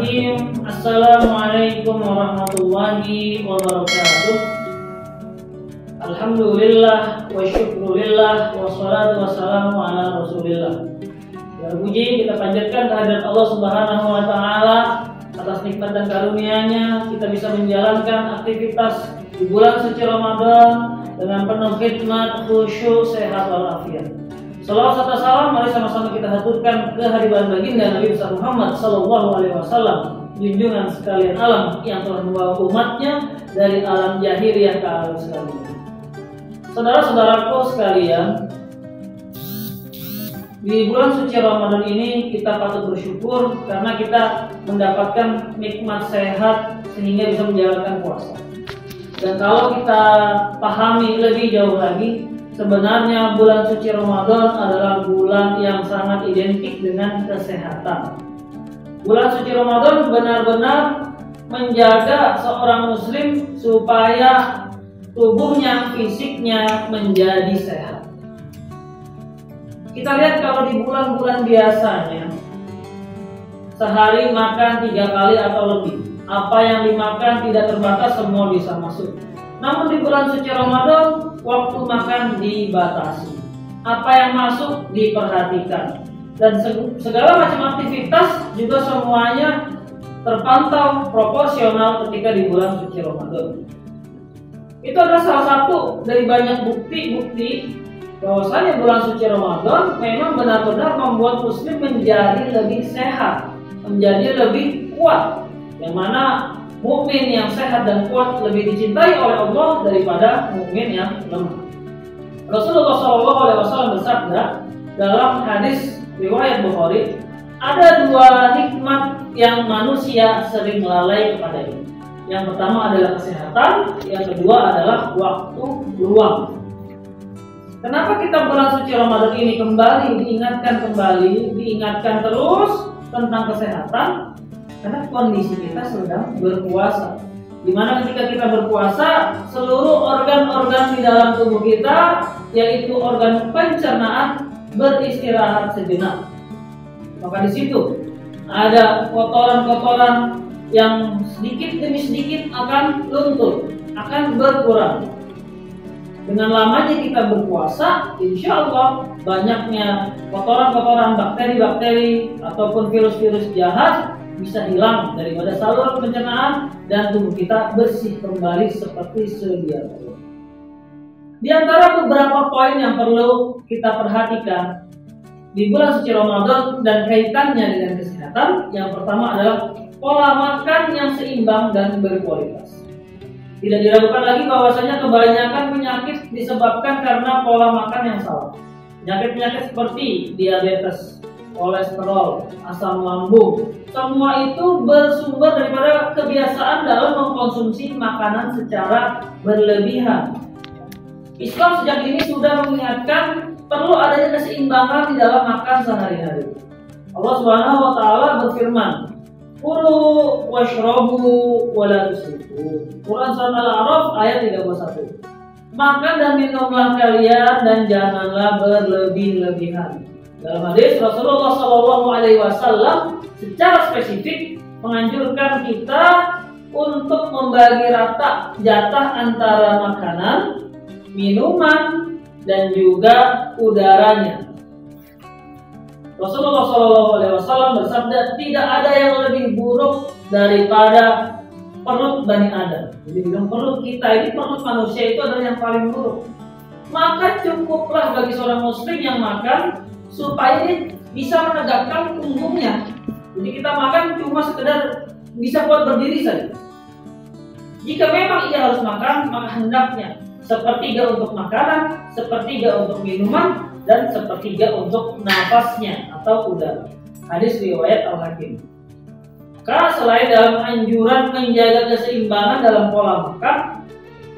Bismillahirrahmanirrahim. Assalamualaikum warahmatullahi wabarakatuh. Alhamdulillah wa syukurillah wa salatu wassalamu ala rasulillah. Ya puji kita panjatkan kehadirat Allah Subhanahu wa taala atas nikmat dan karunia-Nya kita bisa menjalankan aktivitas di bulan suci Ramadan dengan penuh khidmat, khusyuk, sehat walafiat. Salawat serta salam mari sama-sama kita haturkan kehadiran baginda Nabi besar Muhammad sallallahu alaihi wasallam, junjungan sekalian alam yang telah membawa umatnya dari alam jahiliyah ke alam sekalian. Saudara-saudaraku sekalian, di bulan suci Ramadan ini kita patut bersyukur karena kita mendapatkan nikmat sehat sehingga bisa menjalankan puasa. Dan kalau kita pahami lebih jauh lagi, sebenarnya bulan suci Ramadan adalah bulan yang sangat identik dengan kesehatan. Bulan suci Ramadan benar-benar menjaga seorang muslim supaya tubuhnya, fisiknya menjadi sehat. Kita lihat kalau di bulan-bulan biasanya sehari makan 3 kali atau lebih. Apa yang dimakan tidak terbatas, semua bisa masuk. Namun di bulan suci Ramadan waktu makan dibatasi. Apa yang masuk diperhatikan. Dan segala macam aktivitas juga semuanya terpantau proporsional ketika di bulan suci Ramadan. Itu adalah salah satu dari banyak bukti-bukti bahwasanya bulan suci Ramadan memang benar-benar membuat muslim menjadi lebih sehat, menjadi lebih kuat. Yang mana mukmin yang sehat dan kuat lebih dicintai oleh Allah daripada mukmin yang lemah. Rasulullah SAW bersabda dalam hadis riwayat Bukhari, ada 2 nikmat yang manusia sering lalai kepadanya. Yang pertama adalah kesehatan, yang kedua adalah waktu luang. Kenapa kita bulan suci Ramadan ini diingatkan terus tentang kesehatan? Karena kondisi kita sedang berpuasa. Dimana ketika kita berpuasa, seluruh organ-organ di dalam tubuh kita, yaitu organ pencernaan, beristirahat sejenak. Maka di situ ada kotoran-kotoran yang sedikit demi sedikit akan luntur, akan berkurang. Dengan lamanya kita berpuasa, insya Allah banyaknya kotoran-kotoran, bakteri-bakteri ataupun virus-virus jahat bisa hilang daripada saluran pencernaan dan tubuh kita bersih kembali seperti sedia kala. Di antara beberapa poin yang perlu kita perhatikan di bulan suci Ramadan dan kaitannya dengan kesehatan, yang pertama adalah pola makan yang seimbang dan berkualitas. Tidak diragukan lagi bahwasanya kebanyakan penyakit disebabkan karena pola makan yang salah. Penyakit-penyakit seperti diabetes, kolesterol, asam lambung, semua itu bersumber daripada kebiasaan dalam mengkonsumsi makanan secara berlebihan. Islam sejak ini sudah mengingatkan perlu adanya keseimbangan di dalam makan sehari-hari. Allah Subhanahu wa taala berfirman, "Kulu washrabu wa la tusrifu." Quran surah Al-A'raf ayat 31. Makan dan minumlah kalian dan janganlah berlebih-lebihan. Dalam hadis Rasulullah SAW secara spesifik menganjurkan kita untuk membagi rata jatah antara makanan, minuman, dan juga udaranya. Rasulullah SAW bersabda, tidak ada yang lebih buruk daripada perut Bani Adam. Jadi bilang perut kita ini, perut manusia itu adalah yang paling buruk. Maka cukuplah bagi seorang muslim yang makan supaya dia bisa menegakkan punggungnya. Jadi kita makan cuma sekedar bisa buat berdiri saja. Jika memang ia harus makan, maka hendaknya sepertiga untuk makanan, sepertiga untuk minuman, dan sepertiga untuk nafasnya atau udara. Hadis riwayat Al-Hakim. Karena selain dalam anjuran menjaga keseimbangan dalam pola makan,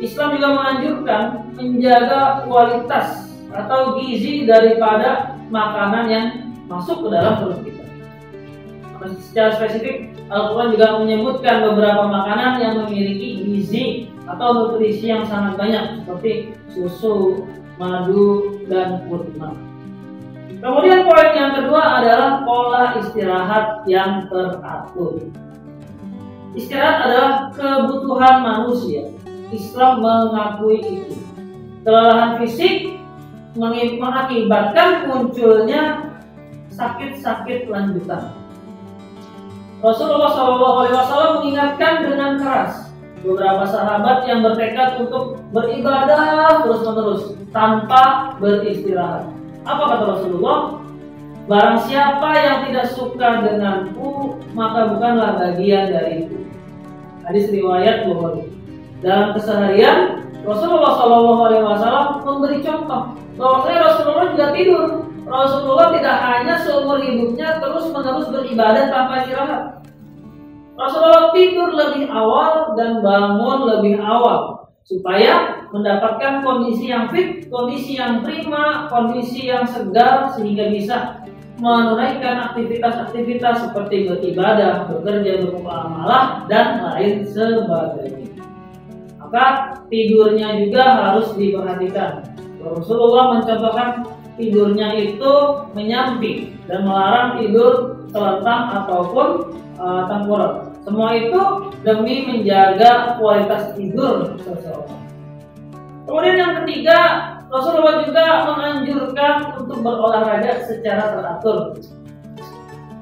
Islam juga menganjurkan menjaga kualitas atau gizi daripada makanan yang masuk ke dalam perut kita. Secara spesifik, Al-Quran juga menyebutkan beberapa makanan yang memiliki gizi atau nutrisi yang sangat banyak seperti susu, madu, dan kurma. Kemudian poin yang kedua adalah pola istirahat yang teratur. Istirahat adalah kebutuhan manusia. Islam mengakui itu. Kelelahan fisik mengakibatkan munculnya sakit-sakit lanjutan. Rasulullah SAW mengingatkan dengan keras beberapa sahabat yang bertekad untuk beribadah terus-menerus tanpa beristirahat. Apa kata Rasulullah? Barang siapa yang tidak suka denganku, maka bukanlah bagian dariku. Hadis riwayat Bukhari. Dalam keseharian, Rasulullah SAW memberi contoh bahwasanya Rasulullah juga tidur. Rasulullah tidak hanya seumur hidupnya terus-menerus beribadah tanpa istirahat. Rasulullah tidur lebih awal dan bangun lebih awal supaya mendapatkan kondisi yang fit, kondisi yang prima, kondisi yang segar sehingga bisa menunaikan aktivitas-aktivitas seperti beribadah, bekerja, bermuamalah dan lain sebagainya. Maka tidurnya juga harus diperhatikan. Rasulullah mencontohkan tidurnya itu menyamping dan melarang tidur telentang ataupun tengkurap. Semua itu demi menjaga kualitas tidur seseorang. Kemudian yang ketiga, Rasulullah juga menganjurkan untuk berolahraga secara teratur.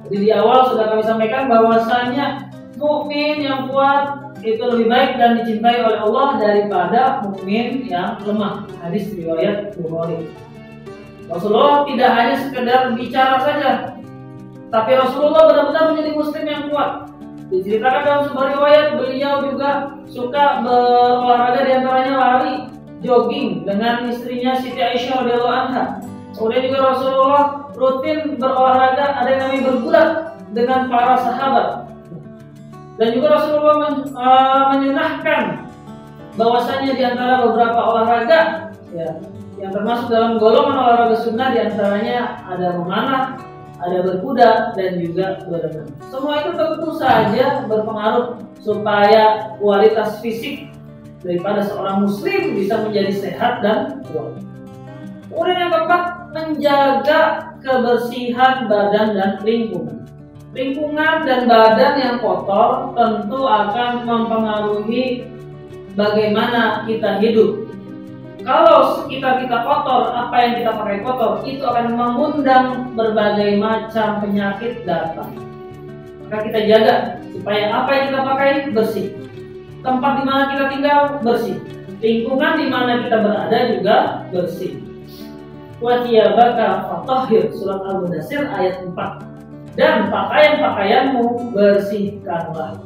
Jadi di awal sudah kami sampaikan bahwasanya mukmin yang kuat itu lebih baik dan dicintai oleh Allah daripada mukmin yang lemah. Hadis riwayat Bukhari. Rasulullah tidak hanya sekedar bicara saja, tapi Rasulullah benar-benar menjadi muslim yang kuat. Diceritakan dalam sebuah riwayat beliau juga suka berolahraga, diantaranya lari, jogging dengan istrinya Siti Aisyah radhiyallahu anha. Kemudian juga Rasulullah rutin berolahraga, ada yang namanya bergulat dengan para sahabat. Dan juga Rasulullah menyunahkan bahwasanya di antara beberapa olahraga ya, yang termasuk dalam golongan olahraga sunnah diantaranya ada memanah, ada berkuda dan juga berenang. Semua itu tentu saja berpengaruh supaya kualitas fisik daripada seorang muslim bisa menjadi sehat dan kuat. Kemudian yang keempat, menjaga kebersihan badan dan lingkungan. Lingkungan dan badan yang kotor tentu akan mempengaruhi bagaimana kita hidup. Kalau sekitar kita kotor, apa yang kita pakai kotor, itu akan mengundang berbagai macam penyakit datang. Maka kita jaga supaya apa yang kita pakai bersih. Tempat di mana kita tinggal bersih. Lingkungan di mana kita berada juga bersih. Wa thiyabaka fatahhir, surat Al-Mudaththir ayat 4. Dan pakaian-pakaianmu bersihkanlah.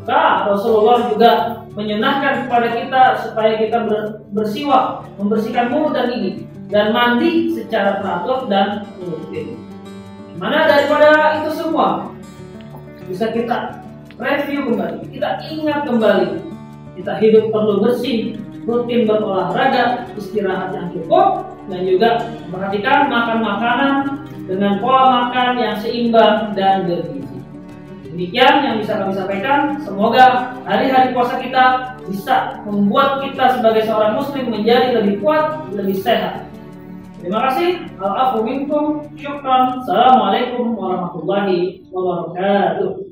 Maka Rasulullah juga menyenangkan kepada kita supaya kita bersiwak, membersihkan mulut dan gigi, dan mandi secara teratur dan rutin. Mana daripada itu semua bisa kita review kembali, kita ingat kembali, kita hidup perlu bersih, rutin berolahraga, istirahat yang cukup, dan juga perhatikan makan makanan dengan pola makan yang seimbang dan bergizi. Demikian yang bisa kami sampaikan. Semoga hari-hari puasa kita bisa membuat kita sebagai seorang muslim menjadi lebih kuat, lebih sehat. Terima kasih. Al-afu minkum. Syukran. Assalamualaikum warahmatullahi wabarakatuh.